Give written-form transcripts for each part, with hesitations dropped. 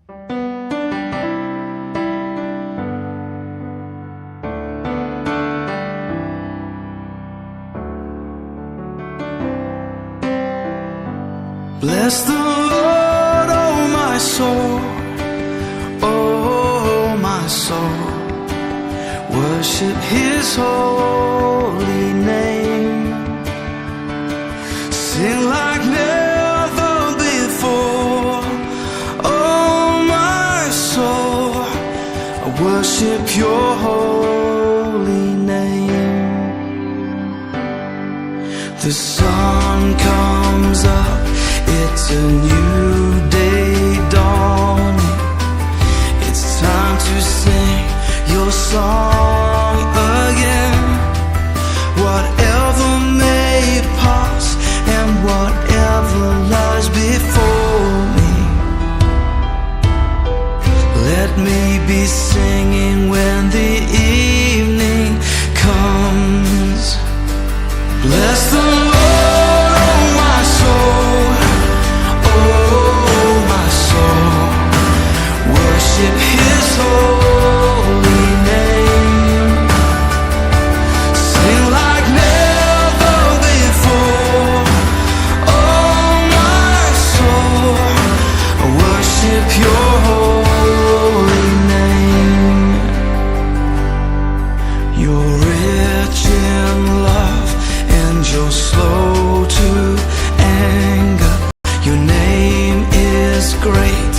Bless the Lord, oh my soul, oh my soul. Worship His holy name. Sing like never before, oh my soul. I worship Your holy name. The sun comes up, it's a new day dawning. It's time to sing Your song again. Whatever may pass and whatever lies before me, let me be singing when the evening comes. Bless the Lord, oh my soul, oh my soul. Worship His holy name. Sing like never before, oh my soul. Worship Your holy name. You're rich in love and You're slow to anger. Your name is great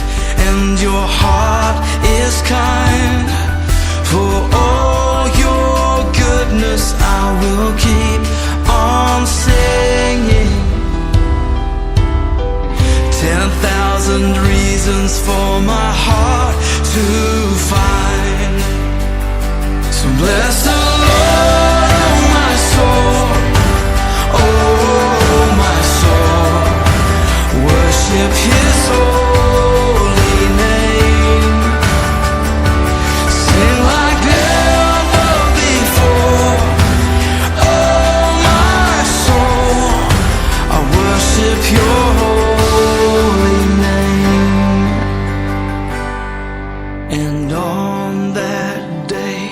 and Your heart is kind. For all Your goodness I will keep on singing. 10,000 reasons for my heart to find. So bless the Lord, oh my soul, oh my soul. Worship His holy name. Sing like never before, oh my soul. I worship Your holy name. And on that day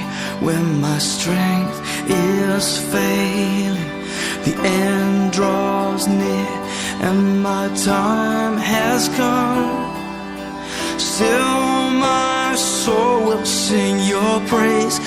when my strength is failing, the end draws near and my time has come, still my soul will sing Your praise